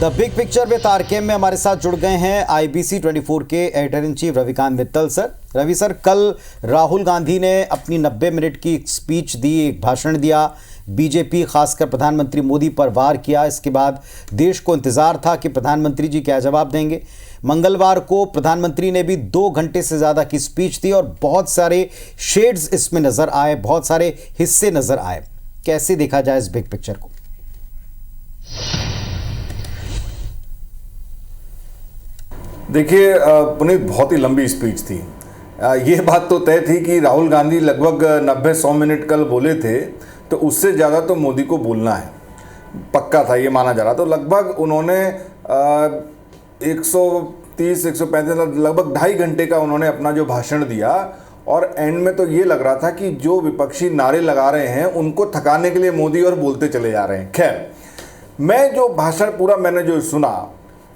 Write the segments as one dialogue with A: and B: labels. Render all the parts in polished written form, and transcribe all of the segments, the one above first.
A: The big picture with RKM में हमारे साथ जुड़ गए हैं IBC 24 के editor in chief Ravikant Mittal sir. Ravi sir, कल राहुल गांधी ने अपनी 90 मिनट की स्पीच दी, एक भाषण दिया, बीजेपी खासकर प्रधानमंत्री मोदी पर वार किया। इसके बाद देश को इंतजार था कि प्रधानमंत्री जी क्या जवाब देंगे। मंगलवार को प्रधानमंत्री ने भी 2 घंटे से ज़्यादा की स्पीच दी और बहुत सारे शेड्स इसमें नज़र आए, बहुत सारे हिस्से नज़र आए। कैसे देखा जाए इस बिग पिक्चर को?
B: देखिए पुनीत, बहुत ही लंबी स्पीच थी। ये बात तो तय थी कि राहुल गांधी लगभग 90-100 मिनट कल बोले थे, तो उससे ज़्यादा तो मोदी को बोलना है, पक्का था, ये माना जा रहा। तो लगभग उन्होंने 130-135 लगभग 2.5 घंटे का उन्होंने अपना जो भाषण दिया, और एंड में तो ये लग रहा था कि जो विपक्षी नारे लगा रहे हैं उनको थकाने के लिए मोदी और बोलते चले जा रहे हैं। खैर, मैं जो भाषण पूरा मैंने जो सुना,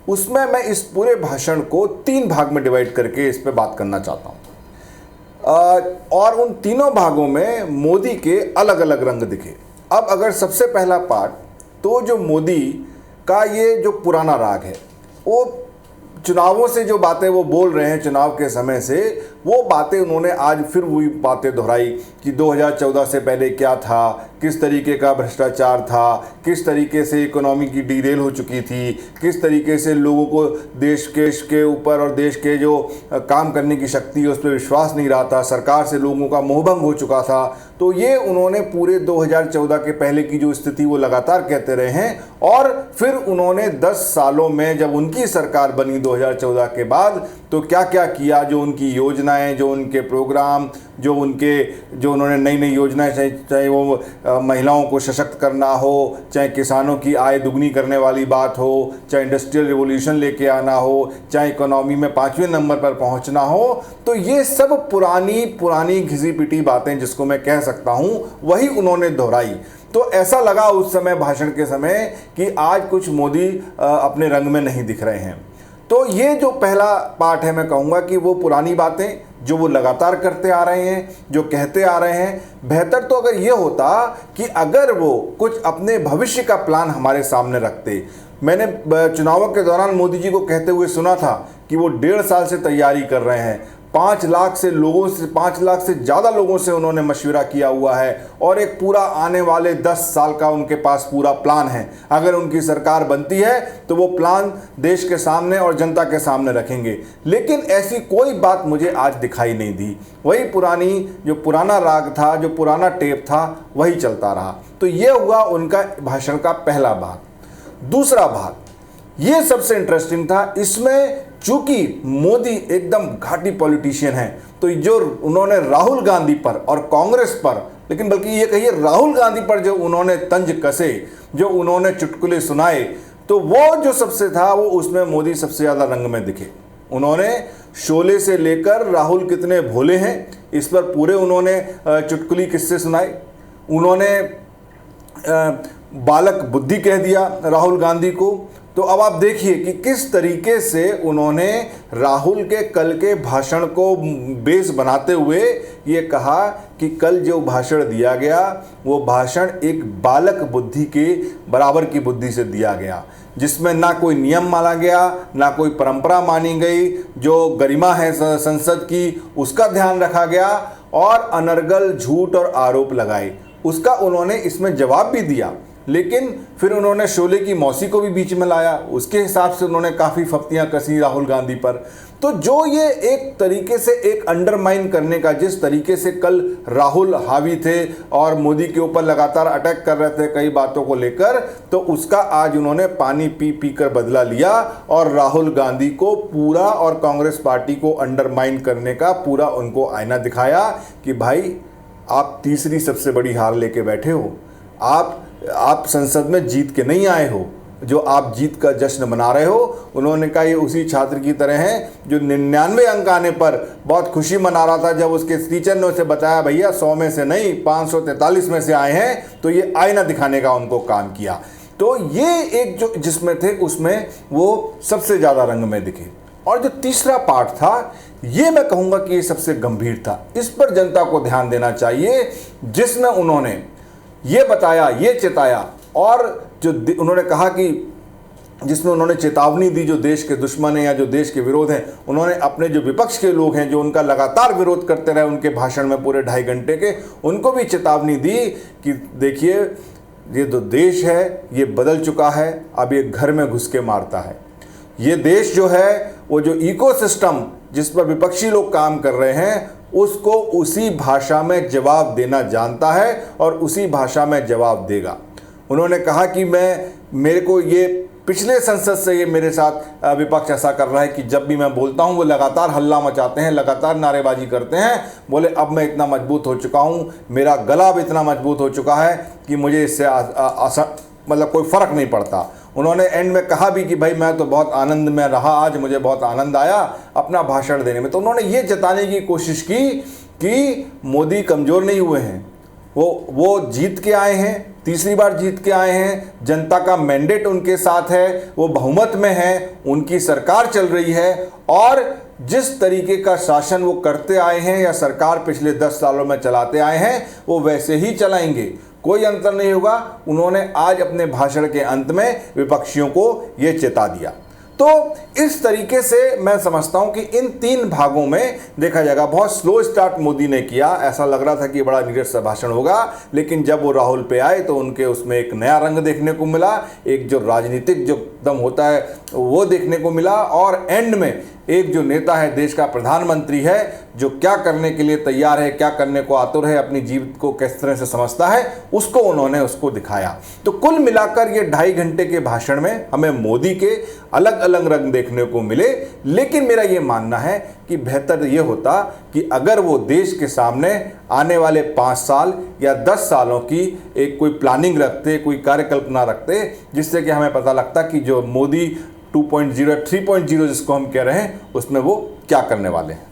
B: उसमें मैं इस पूरे भाषण को 3 भाग में डिवाइड करके इस पे बात करना चाहता हूँ, और उन तीनों भागों में मोदी के अलग अलग रंग दिखे। अब अगर सबसे पहला पार्ट, तो जो मोदी का ये जो पुराना राग है, वो चुनावों से जो बातें वो बोल रहे हैं, चुनाव के समय से वो बातें उन्होंने आज फिर वही बातें दोहराई कि 2014 से पहले क्या था, किस तरीके का भ्रष्टाचार था, किस तरीके से इकोनॉमी की डीरेल हो चुकी थी, किस तरीके से लोगों को देश के ऊपर और देश के जो काम करने की शक्ति है उस पर विश्वास नहीं रहा था, सरकार से लोगों का मोहभंग हो चुका था। तो ये उन्होंने पूरे 2014 के पहले की जो स्थिति वो लगातार कहते रहे हैं, और फिर उन्होंने 10 सालों में जब उनकी सरकार बनी 2014 के बाद, तो क्या क्या किया, जो उनकी योजनाएं, जो उनके प्रोग्राम, जो उन्होंने नई नई योजनाएं, चाहे वो महिलाओं को सशक्त करना हो, चाहे किसानों की आय दुगनी करने वाली बात हो, चाहे इंडस्ट्रियल रिवॉल्यूशन लेके आना हो, चाहे इकोनॉमी में 5वें नंबर पर पहुंचना हो, तो ये सब पुरानी घिसी पिटी बातें जिसको मैं कह सकता हूं, वही उन्होंने दोहराई। तो ऐसा लगा उस समय भाषण के समय कि आज कुछ मोदी अपने रंग में नहीं दिख रहे हैं। तो ये जो पहला पार्ट है, मैं कहूँगा कि वो पुरानी बातें जो वो लगातार करते आ रहे हैं, जो कहते आ रहे हैं। बेहतर तो अगर ये होता कि अगर वो कुछ अपने भविष्य का प्लान हमारे सामने रखते। मैंने चुनावों के दौरान मोदी जी को कहते हुए सुना था कि वो 1.5 साल से तैयारी कर रहे हैं, 5 लाख से ज़्यादा लोगों से उन्होंने मशवरा किया हुआ है, और एक पूरा आने वाले 10 साल का उनके पास पूरा प्लान है। अगर उनकी सरकार बनती है तो वो प्लान देश के सामने और जनता के सामने रखेंगे। लेकिन ऐसी कोई बात मुझे आज दिखाई नहीं दी। वही जो पुराना राग था, जो पुराना टेप था, वही चलता रहा। तो ये हुआ उनका भाषण का पहला भाग। दूसरा भाग ये सबसे इंटरेस्टिंग था। इसमें चूंकि मोदी एकदम घाटी पॉलिटिशियन है, तो जो उन्होंने राहुल गांधी पर और कांग्रेस पर, लेकिन बल्कि ये कहिए राहुल गांधी पर जो उन्होंने तंज कसे, जो उन्होंने चुटकुले सुनाए, तो वो जो सबसे था, वो उसमें मोदी सबसे ज़्यादा रंग में दिखे। उन्होंने शोले से लेकर राहुल कितने भोले हैं, इस पर पूरे उन्होंने चुटकुली किस्से सुनाए। उन्होंने बालक बुद्धि कह दिया राहुल गांधी को। तो अब आप देखिए कि किस तरीके से उन्होंने राहुल के कल के भाषण को बेस बनाते हुए ये कहा कि कल जो भाषण दिया गया, वो भाषण एक बालक बुद्धि के बराबर की बुद्धि से दिया गया, जिसमें ना कोई नियम माना गया, ना कोई परंपरा मानी गई, जो गरिमा है संसद की उसका ध्यान रखा गया, और अनर्गल झूठ और आरोप लगाए उसका उन्होंने इसमें जवाब भी दिया। लेकिन फिर उन्होंने शोले की मौसी को भी बीच में लाया, उसके हिसाब से उन्होंने काफ़ी फप्तियां कसी राहुल गांधी पर। तो जो ये एक तरीके से एक अंडरमाइन करने का, जिस तरीके से कल राहुल हावी थे और मोदी के ऊपर लगातार अटैक कर रहे थे कई बातों को लेकर, तो उसका आज उन्होंने पानी पी कर बदला लिया, और राहुल गांधी को पूरा और कांग्रेस पार्टी को अंडरमाइन करने का पूरा उनको आईना दिखाया कि भाई आप तीसरी सबसे बड़ी हार लेके बैठे हो, आप संसद में जीत के नहीं आए हो, जो आप जीत का जश्न मना रहे हो। उन्होंने कहा ये उसी छात्र की तरह है जो 99 अंक आने पर बहुत खुशी मना रहा था, जब उसके टीचर ने उसे बताया भैया 100 में से नहीं 543 में से आए हैं, तो ये आईना दिखाने का उनको काम किया। तो ये एक जो जिसमें थे उसमें वो सबसे ज़्यादा रंग में दिखे। और जो तीसरा पार्ट था, ये मैं कहूँगा कि ये सबसे गंभीर था, इस पर जनता को ध्यान देना चाहिए, जिसमें उन्होंने ये बताया, ये चेताया, और जो उन्होंने कहा कि जिसमें उन्होंने चेतावनी दी जो देश के दुश्मन हैं या जो देश के विरोध हैं, उन्होंने अपने जो विपक्ष के लोग हैं जो उनका लगातार विरोध करते रहे उनके भाषण में पूरे 2.5 घंटे के, उनको भी चेतावनी दी कि देखिए ये जो देश है ये बदल चुका है, अब ये घर में घुस के मारता है। ये देश जो है वो जो इकोसिस्टम जिस पर विपक्षी लोग काम कर रहे हैं उसको उसी भाषा में जवाब देना जानता है और उसी भाषा में जवाब देगा। उन्होंने कहा कि मेरे को ये पिछले संसद से ये मेरे साथ विपक्ष ऐसा कर रहा है कि जब भी मैं बोलता हूँ वो लगातार हल्ला मचाते हैं, लगातार नारेबाजी करते हैं। बोले अब मैं इतना मजबूत हो चुका हूँ, मेरा गला भी इतना मजबूत हो चुका है कि मुझे इससे मतलब कोई फ़र्क नहीं पड़ता। उन्होंने एंड में कहा भी कि भाई मैं तो बहुत आनंद में रहा, आज मुझे बहुत आनंद आया अपना भाषण देने में। तो उन्होंने ये जताने की कोशिश की कि मोदी कमज़ोर नहीं हुए हैं, वो जीत के आए हैं, तीसरी बार जीत के आए हैं, जनता का मैंडेट उनके साथ है, वो बहुमत में है, उनकी सरकार चल रही है और जिस तरीके का शासन वो करते आए हैं या सरकार पिछले 10 सालों में चलाते आए हैं वो वैसे ही चलाएंगे, कोई अंतर नहीं होगा। उन्होंने आज अपने भाषण के अंत में विपक्षियों को ये चेता दिया। तो इस तरीके से मैं समझता हूं कि इन 3 भागों में देखा जाएगा। बहुत स्लो स्टार्ट मोदी ने किया, ऐसा लग रहा था कि बड़ा नीरस सा भाषण होगा, लेकिन जब वो राहुल पे आए तो उनके उसमें एक नया रंग देखने को मिला, एक जो राजनीतिक जो दम होता है वो देखने को मिला और एंड में एक जो नेता है, देश का प्रधानमंत्री है, जो क्या करने के लिए तैयार है, क्या करने को आतुर है, अपनी जीवित को किस तरह से समझता है, उसको उन्होंने उसको दिखाया। तो कुल मिलाकर ये 2.5 घंटे के भाषण में हमें मोदी के अलग अलग रंग देखने को मिले। लेकिन मेरा ये मानना है कि बेहतर ये होता कि अगर वो देश के सामने आने वाले 5 साल या 10 सालों की एक कोई प्लानिंग रखते, कोई कार्यकल्पना रखते, जिससे कि हमें पता लगता कि जो मोदी 2.0 3.0 जिसको हम कह रहे हैं उसमें वो क्या करने वाले हैं।